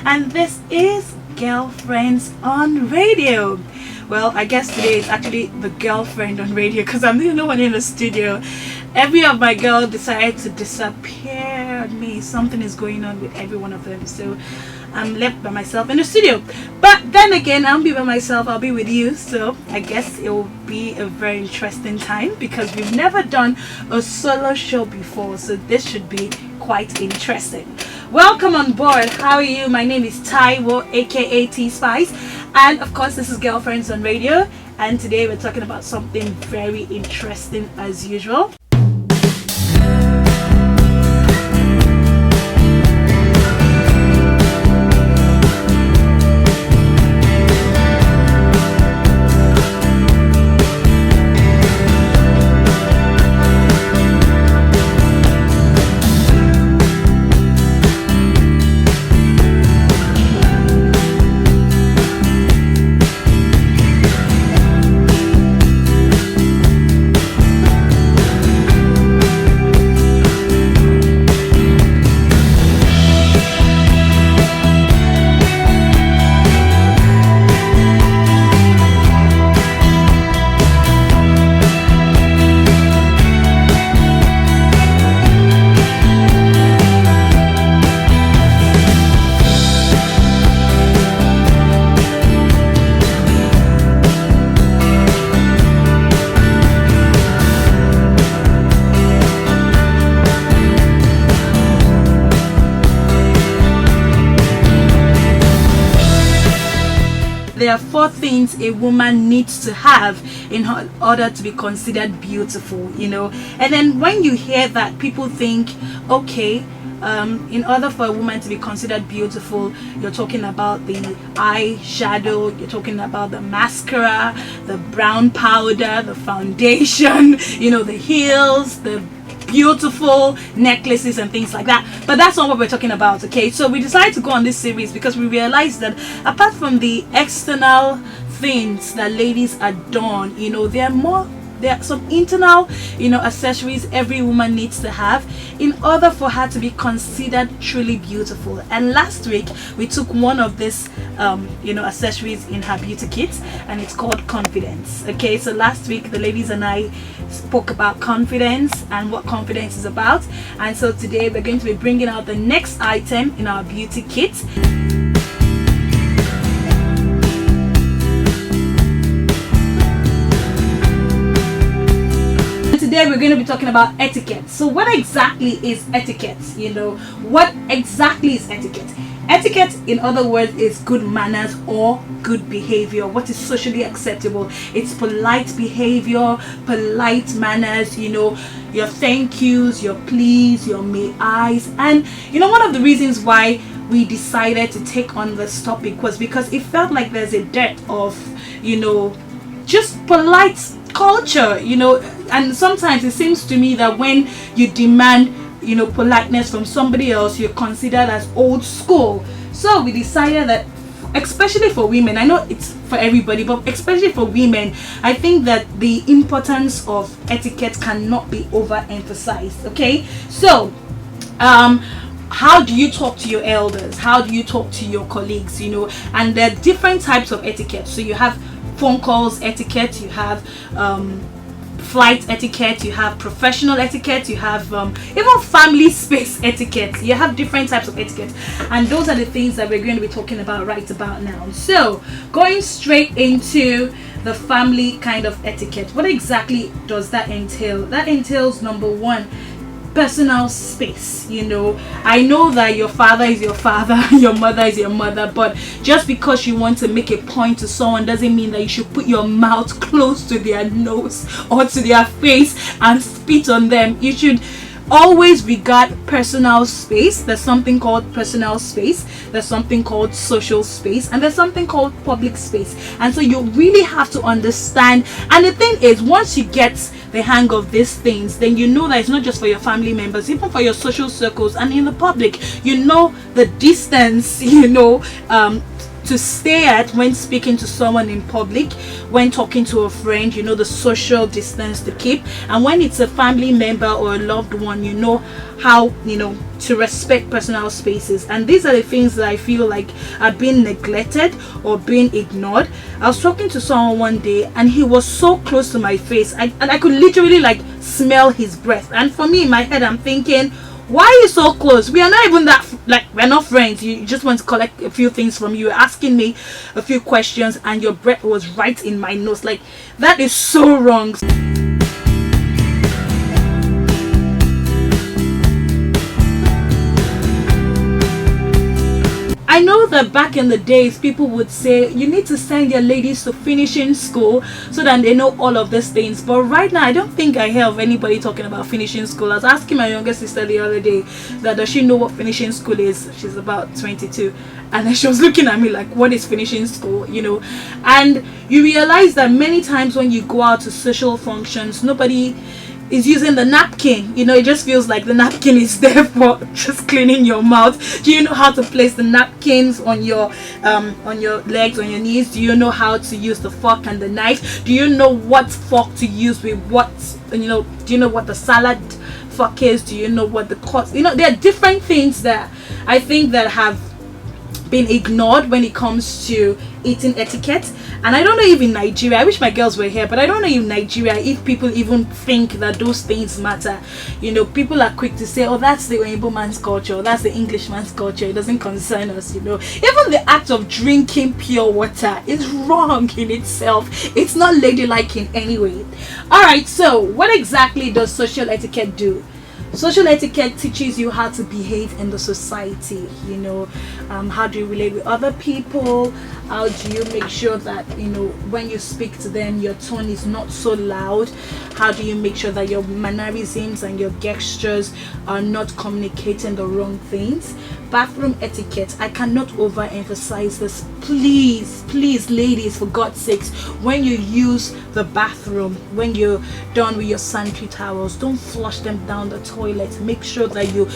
and this is Girlfriends on Radio. Well, I guess today is actually the girlfriend on radio because I'm the only one in the studio. Every of my girls decided to disappear on me. Something is going on with every one of them, so I'm left by myself in the studio. But then again, I'll be by myself, I'll be with you, so I guess it will be a very interesting time because we've never done a solo show before, so this should be quite interesting. Welcome on board. How are you? My name is Taiwo, aka T Spice, and of course this is Girlfriends on Radio, and today we're talking about something very interesting as usual. There are 4 things a woman needs to have in order to be considered beautiful, and then when you hear that, people think, okay, in order for a woman to be considered beautiful, you're talking about the eyeshadow, you're talking about the mascara, the brown powder, the foundation, the heels, the beautiful necklaces and things like that. But that's not what we're talking about, okay? So we decided to go on this series because we realized that apart from the external things that ladies adorn, there are some internal accessories every woman needs to have in order for her to be considered truly beautiful. And last week we took one of these accessories in her beauty kit, and it's called confidence. Okay, so last week the ladies and I spoke about confidence and what confidence is about, and so today we're going to be bringing out the next item in our beauty kit. Today we're going to be talking about etiquette. So what exactly is etiquette? What exactly is etiquette? Etiquette, in other words, is good manners or good behavior. What is socially acceptable? It's polite behavior, polite manners, your thank yous, your please, your may I's. And one of the reasons why we decided to take on this topic was because it felt like there's a dearth of just polite culture, and sometimes it seems to me that when you demand politeness from somebody else, you're considered as old school. So we decided that, especially for women, I know it's for everybody, but especially for women, I think that the importance of etiquette cannot be overemphasized. Okay, so how do you talk to your elders? How do you talk to your colleagues? And there are different types of etiquette. So you have phone calls etiquette, you have flight etiquette, you have professional etiquette, you have even family space etiquette. You have different types of etiquette, and those are the things that we're going to be talking about right about now. So going straight into the family kind of etiquette, what exactly does that entail? That entails, number 1, personal space. I know that your father is your father, your mother is your mother, but just because you want to make a point to someone doesn't mean that you should put your mouth close to their nose or to their face and spit on them. You should always regard personal space. There's something called personal space, there's something called social space, and there's something called public space. And so you really have to understand. And the thing is, once you get the hang of these things, then you know that it's not just for your family members, even for your social circles and in the public, the distance to stay at when speaking to someone in public, when talking to a friend, you know the social distance to keep, and when it's a family member or a loved one, you know how, you know, to respect personal spaces. And these are the things that I feel like are being neglected or being ignored. I was talking to someone one day and he was so close to my face, and I could literally like smell his breath, and for me in my head I'm thinking, why are you so close? We are not even that, like, we're not friends. You just want to collect a few things from you. You're asking me a few questions and your breath was right in my nose. Like, that is so wrong. I know that back in the days people would say you need to send your ladies to finishing school so that they know all of these things, but right now I don't think I hear of anybody talking about finishing school. I was asking my younger sister the other day that does she know what finishing school is. She's about 22, and then she was looking at me like, what is finishing school, you know? And you realize that many times when you go out to social functions, nobody is using the napkin. You know, it just feels like the napkin is there for just cleaning your mouth. Do you know how to place the napkins on your legs, on your knees? Do you know how to use the fork and the knife? Do you know what fork to use with what, you know? Do you know what the salad fork is? Do you know what the course, you know? There are different things that I think that have been ignored when it comes to eating etiquette. And I don't know if in Nigeria, I wish my girls were here, but I don't know in Nigeria if people even think that those things matter. You know, people are quick to say, oh, that's the Oyibo man's culture, or that's the Englishman's culture, it doesn't concern us, you know. Even the act of drinking pure water is wrong in itself. It's not ladylike in any way. All right, so what exactly does social etiquette do? Social etiquette teaches you how to behave in the society. You know, how do you relate with other people? How do you make sure that, you know, when you speak to them, your tone is not so loud? How do you make sure that your mannerisms and your gestures are not communicating the wrong things? Bathroom etiquette, I cannot overemphasize this. Please, please, ladies, for God's sakes, when you use the bathroom, when you're done with your sanitary towels, don't flush them down the toilet. Make sure that you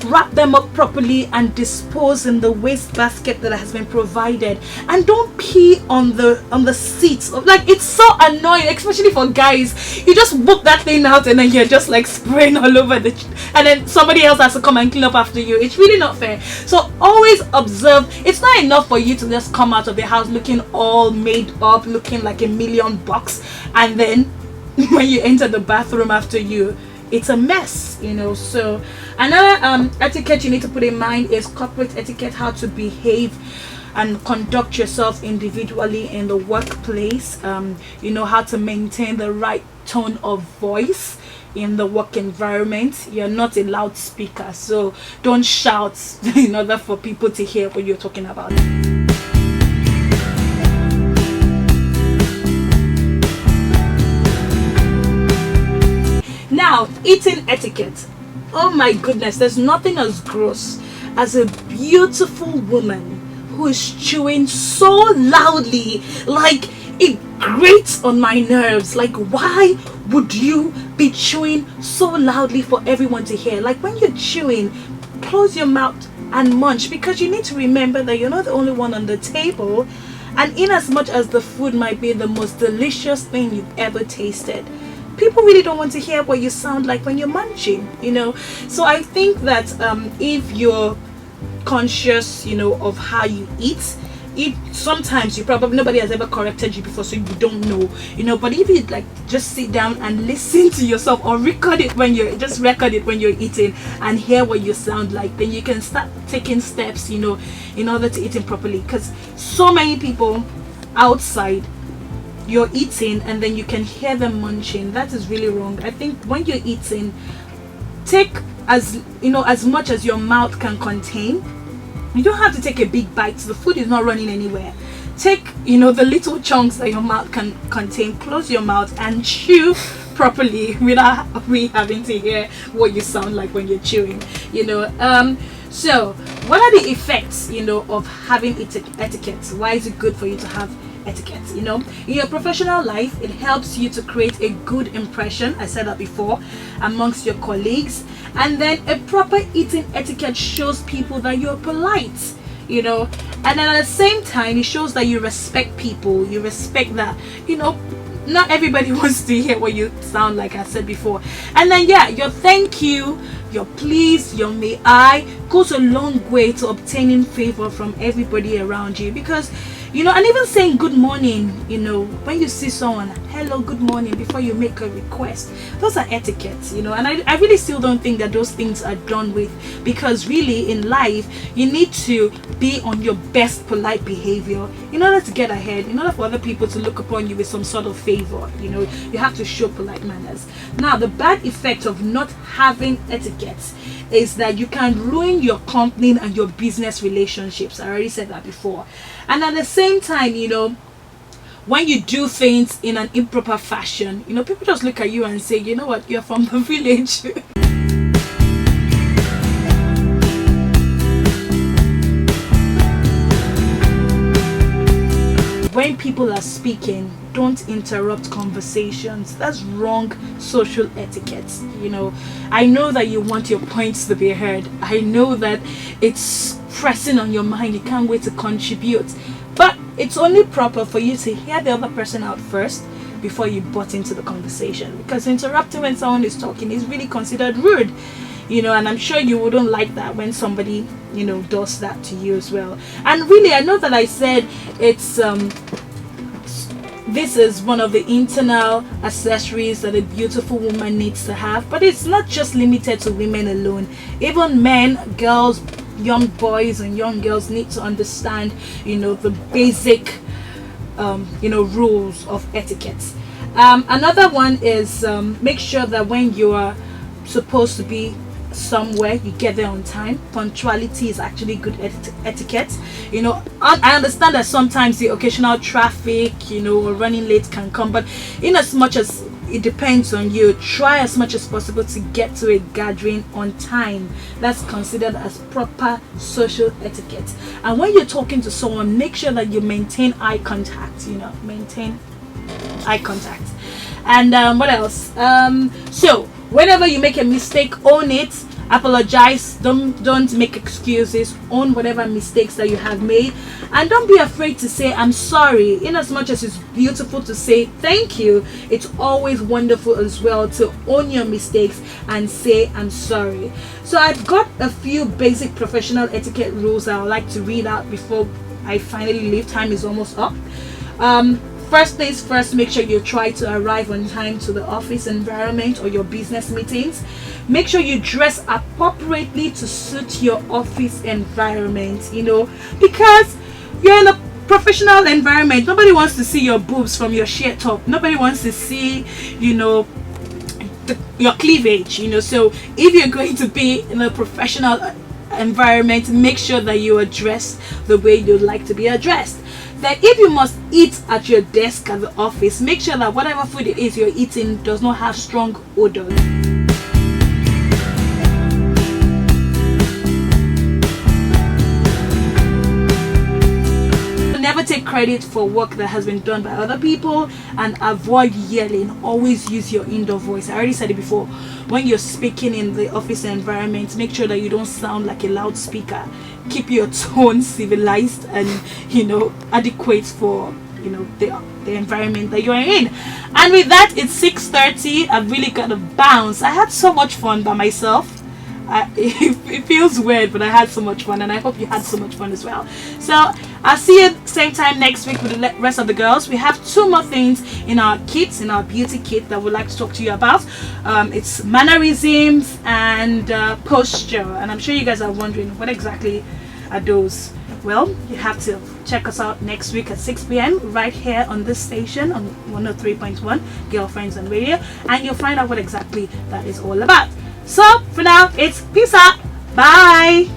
wrap them up properly and dispose in the waste basket that has been provided. And don't pee on the seats. Like, it's so annoying, especially for guys. You just book that thing out and then you're just like spraying all over the and then somebody else has to come and clean up after you. It's really not fair. So always observe. It's not enough for you to just come out of your house looking all made up, looking like $1,000,000, and then when you enter the bathroom after you, it's a mess, you know. So another etiquette you need to put in mind is corporate etiquette, how to behave and conduct yourself individually in the workplace. You know, how to maintain the right tone of voice in the work environment. You're not a loudspeaker, so don't shout in order for people to hear what you're talking about. Now, eating etiquette. Oh my goodness, there's nothing as gross as a beautiful woman who is chewing so loudly, like it grates on my nerves. Like, why would you be chewing so loudly for everyone to hear? Like, when you're chewing, close your mouth and munch, because you need to remember that you're not the only one on the table. And in as much as the food might be the most delicious thing you've ever tasted, people really don't want to hear what you sound like when you're munching, you know. So I think that if you're conscious, you know, of how you eat, sometimes you probably, nobody has ever corrected you before, so you don't know, you know. But if you like just sit down and listen to yourself, or record it when you're eating and hear what you sound like, then you can start taking steps, you know, in order to eating properly. Because so many people outside, you're eating and then you can hear them munching. That is really wrong. I think when you're eating, take as much as your mouth can contain. You don't have to take a big bite. The food is not running anywhere. Take, you know, the little chunks that your mouth can contain. Close your mouth and chew properly without having to hear what you sound like when you're chewing, you know. So what are the effects, you know, of having etiquette? Why is it good for you to have etiquette? You know, in your professional life, it helps you to create a good impression, I said that before, amongst your colleagues. And then a proper eating etiquette shows people that you're polite. you know. And then at the same time, it shows that you respect people. You respect that, you know, not everybody wants to hear what you sound like I said before. And then yeah, your thank you, your please, your may I goes a long way to obtaining favor from everybody around you. Because, you know, and even saying good morning, you know, when you see someone, hello, good morning, before you make a request, those are etiquettes, you know. And I really still don't think that those things are done with, because really in life you need to be on your best polite behavior in order to get ahead, in order for other people to look upon you with some sort of favor. You know, you have to show polite manners. Now, the bad effect of not having etiquette is that you can ruin your company and your business relationships. I already said that before. And at the same time, you know, when you do things in an improper fashion, you know, people just look at you and say, you know what, you're from the village. When people are speaking, don't interrupt conversations. That's wrong social etiquette. You know, I know that you want your points to be heard. I know that it's pressing on your mind. You can't wait to contribute. But it's only proper for you to hear the other person out first before you butt into the conversation. Because interrupting when someone is talking is really considered rude. You know, and I'm sure you wouldn't like that when somebody, you know, does that to you as well. And really, I know that I said it's this is one of the internal accessories that a beautiful woman needs to have, but it's not just limited to women alone. Even men, girls, young boys and young girls need to understand, you know, the basic you know, rules of etiquette. Another one is make sure that when you are supposed to be somewhere, you get there on time. Punctuality is actually good etiquette. You know, I understand that sometimes the occasional traffic, you know, or running late can come, but in as much as it depends on you, try as much as possible to get to a gathering on time. That's considered as proper social etiquette. And when you're talking to someone, make sure that you maintain eye contact. You know, maintain eye contact. And what else? So whenever you make a mistake, own it. Apologize. Don't make excuses. Own whatever mistakes that you have made, and don't be afraid to say I'm sorry. In as much as it's beautiful to say thank you, it's always wonderful as well to own your mistakes and say I'm sorry. So I've got a few basic professional etiquette rules I would like to read out before I finally leave. Time is almost up. First things first, make sure you try to arrive on time to the office environment or your business meetings. Make sure you dress appropriately to suit your office environment, you know, because you're in a professional environment. Nobody wants to see your boobs from your shirt top. Nobody wants to see, you know, your cleavage, you know. So if you're going to be in a professional environment, make sure that you are dressed the way you'd like to be addressed. That if you must eat at your desk at the office, make sure that whatever food it is you're eating does not have strong odors. Never take credit for work that has been done by other people, and avoid yelling. Always use your indoor voice. I already said it before. When you're speaking in the office environment, make sure that you don't sound like a loudspeaker. Keep your tone civilized and, you know, adequate for, you know, the environment that you're in. And with that, it's 6:30. I've really got to bounce. I had so much fun by myself. It feels weird, but I had so much fun, and I hope you had so much fun as well. So I'll see you same time next week with the rest of the girls. We have 2 more things in our kits, in our beauty kit, that we'd like to talk to you about. It's mannerisms and posture, and I'm sure you guys are wondering what exactly are those. Well, you have to check us out next week at 6 p.m. right here on this station on 103.1 Girlfriends on Radio, and you'll find out what exactly that is all about. So for now, it's peace out. Bye.